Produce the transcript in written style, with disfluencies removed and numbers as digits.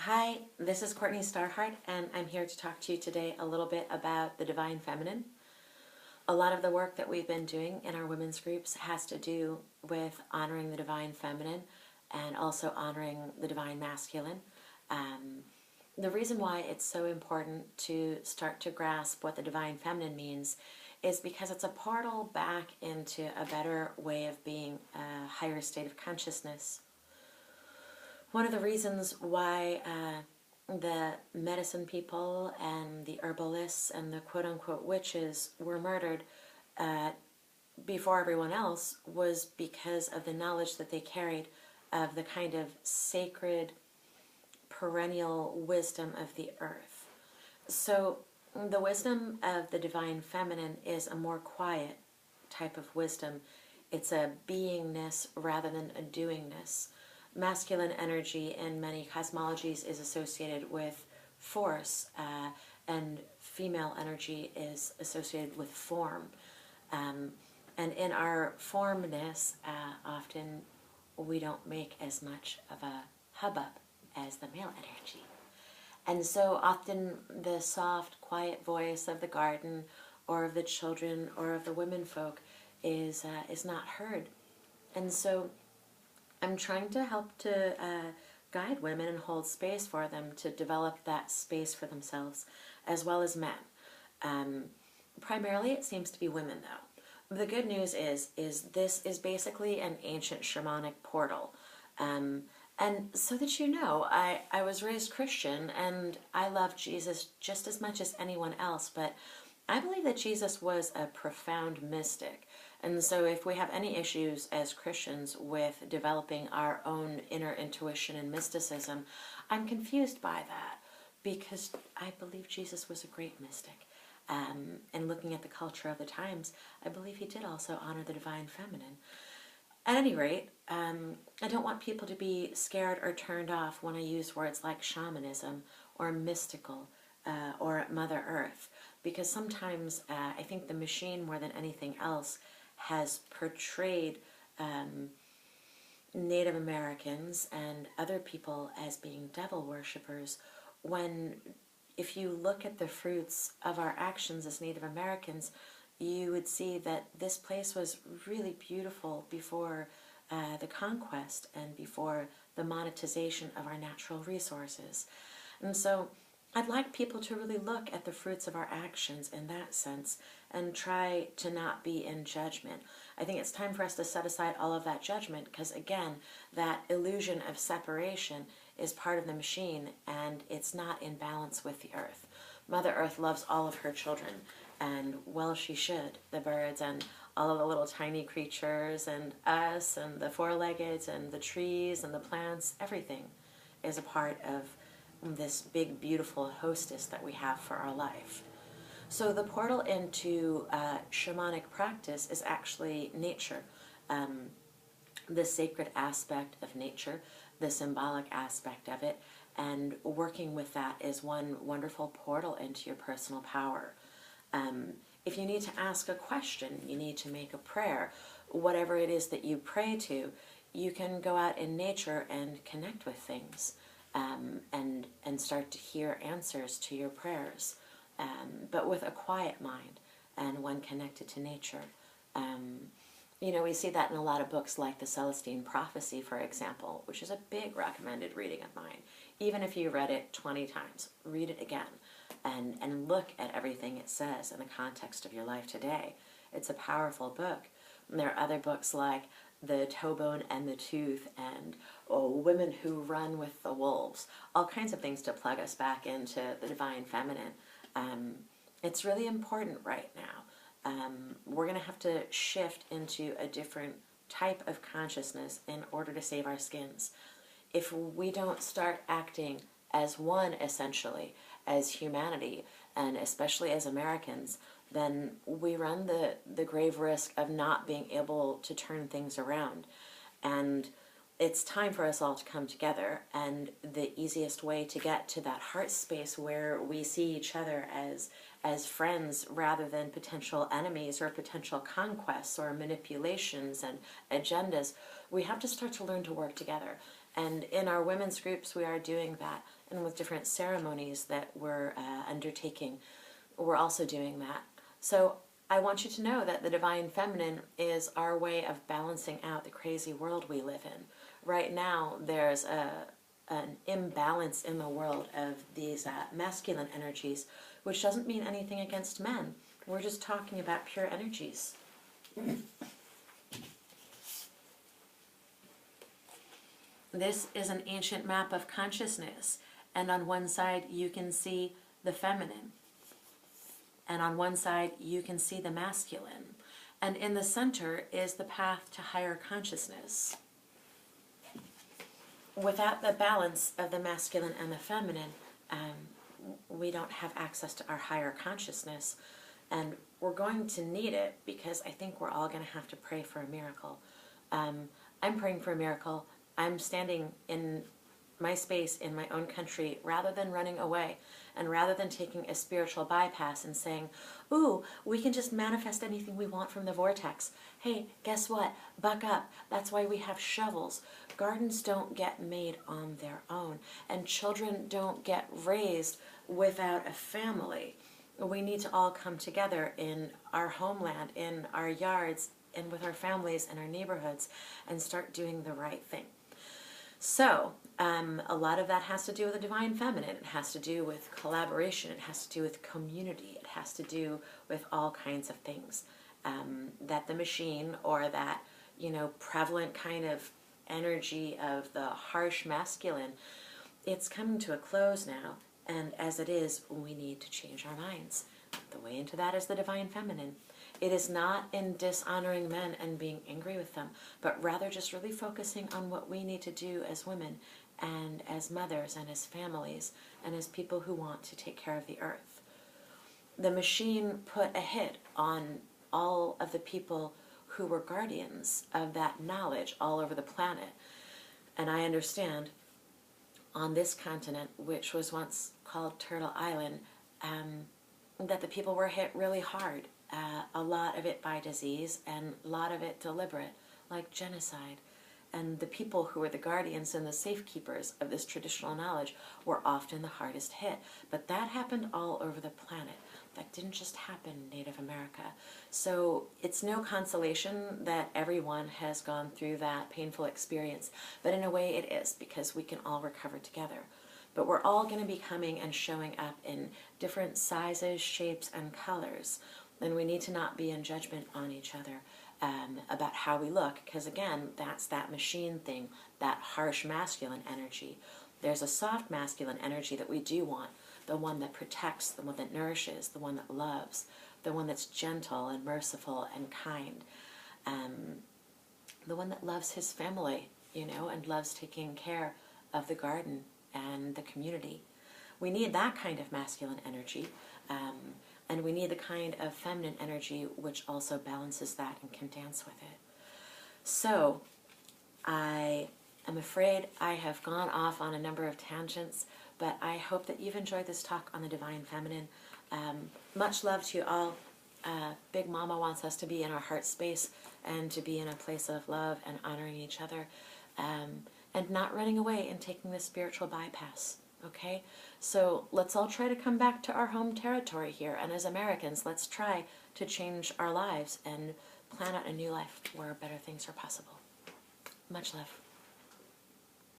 Hi, this is Courtney Starhart, and I'm here to talk to you today a little bit about the Divine Feminine. A lot of the work that we've been doing in our women's groups has to do with honoring the Divine Feminine and also honoring the Divine Masculine. The reason why it's so important to start to grasp what the Divine Feminine means is because it's a portal back into a better way of being, a higher state of consciousness. One of the reasons why the medicine people and the herbalists and the quote-unquote witches were murdered before everyone else was because of the knowledge that they carried of the kind of sacred, perennial wisdom of the earth. So the wisdom of the Divine Feminine is a more quiet type of wisdom. It's a beingness rather than a doingness. Masculine energy in many cosmologies is associated with force, and female energy is associated with form. And in our formness, often we don't make as much of a hubbub as the male energy. And so often the soft, quiet voice of the garden or of the children or of the women folk is not heard. And so I'm trying to help to guide women and hold space for them to develop that space for themselves, as well as men. Primarily, it seems to be women, though. The good news is this is basically an ancient shamanic portal. And so that you know, I was raised Christian, and I love Jesus just as much as anyone else, but I believe that Jesus was a profound mystic. And so if we have any issues as Christians with developing our own inner intuition and mysticism, I'm confused by that because I believe Jesus was a great mystic. And looking at the culture of the times, I believe he did also honor the Divine Feminine. At any rate, I don't want people to be scared or turned off when I use words like shamanism or mystical or Mother Earth, because sometimes I think the machine, more than anything else, has portrayed Native Americans and other people as being devil worshippers, when if you look at the fruits of our actions as Native Americans, you would see that this place was really beautiful before the conquest and before the monetization of our natural resources. And so I'd like people to really look at the fruits of our actions in that sense and try to not be in judgment. I think it's time for us to set aside all of that judgment because, again, that illusion of separation is part of the machine and it's not in balance with the earth. Mother Earth loves all of her children, and well she should. The birds and all of the little tiny creatures and us and the four-leggeds and the trees and the plants, everything is a part of this big, beautiful hostess that we have for our life. So the portal into shamanic practice is actually nature, the sacred aspect of nature, the symbolic aspect of it, and working with that is one wonderful portal into your personal power. If you need to ask a question, you need to make a prayer, whatever it is that you pray to, you can go out in nature and connect with things. And start to hear answers to your prayers, but with a quiet mind and one connected to nature. We see that in a lot of books like the Celestine Prophecy, for example, which is a big recommended reading of mine. Even if you read it 20 times, read it again and look at everything it says in the context of your life today. It's a powerful book. And there are other books like The Toe Bone and the Tooth and Women Who Run with the Wolves, all kinds of things to plug us back into the Divine Feminine. It's really important right now. We're going to have to shift into a different type of consciousness in order to save our skins. If we don't start acting as one, essentially, as humanity, and especially as Americans, then we run the grave risk of not being able to turn things around. And it's time for us all to come together, and the easiest way to get to that heart space where we see each other as friends rather than potential enemies or potential conquests or manipulations and agendas, we have to start to learn to work together. And in our women's groups, we are doing that. and with different ceremonies that we're undertaking, we're also doing that. So I want you to know that the divine feminine is our way of balancing out the crazy world we live in. Right now, there's an imbalance in the world of these masculine energies, which doesn't mean anything against men. We're just talking about pure energies. This is an ancient map of consciousness, and on one side you can see the feminine, and on one side you can see the masculine, and in the center is the path to higher consciousness. Without the balance of the masculine and the feminine, we don't have access to our higher consciousness, and we're going to need it, because I think we're all going to have to pray for a miracle. I'm praying for a miracle. I'm standing in my space in my own country rather than running away, and rather than taking a spiritual bypass and saying, ooh, we can just manifest anything we want from the vortex. Hey, guess what? Buck up. That's why we have shovels. Gardens don't get made on their own, and children don't get raised without a family. We need to all come together in our homeland, in our yards, and with our families and our neighborhoods, and start doing the right thing. So, a lot of that has to do with the divine feminine. It has to do with collaboration. It has to do with community. It has to do with all kinds of things. That the machine, or that, prevalent kind of energy of the harsh masculine, it's coming to a close now. And as it is, we need to change our minds. The way into that is the divine feminine. It is not in dishonoring men and being angry with them, but rather just really focusing on what we need to do as women, and as mothers, and as families, and as people who want to take care of the earth. The machine put a hit on all of the people who were guardians of that knowledge all over the planet. And I understand on this continent, which was once called Turtle Island, that the people were hit really hard. A lot of it by disease, and a lot of it deliberate, like genocide. And the people who were the guardians and the safekeepers of this traditional knowledge were often the hardest hit. But that happened all over the planet. That didn't just happen in Native America. So it's no consolation that everyone has gone through that painful experience. But in a way it is, because we can all recover together. But we're all going to be coming and showing up in different sizes, shapes, and colors. And we need to not be in judgment on each other about how we look, because again, that's that machine thing, that harsh masculine energy. There's a soft masculine energy that we do want, the one that protects, the one that nourishes, the one that loves, the one that's gentle and merciful and kind, the one that loves his family, and loves taking care of the garden and the community. We need that kind of masculine energy. And we need the kind of feminine energy which also balances that and can dance with it. So, I am afraid I have gone off on a number of tangents, but I hope that you've enjoyed this talk on the divine feminine. Much love to you all. Big Mama wants us to be in our heart space, and to be in a place of love and honoring each other, and not running away and taking the spiritual bypass. Okay, so let's all try to come back to our home territory here, and as Americans, let's try to change our lives and plan out a new life where better things are possible. Much love.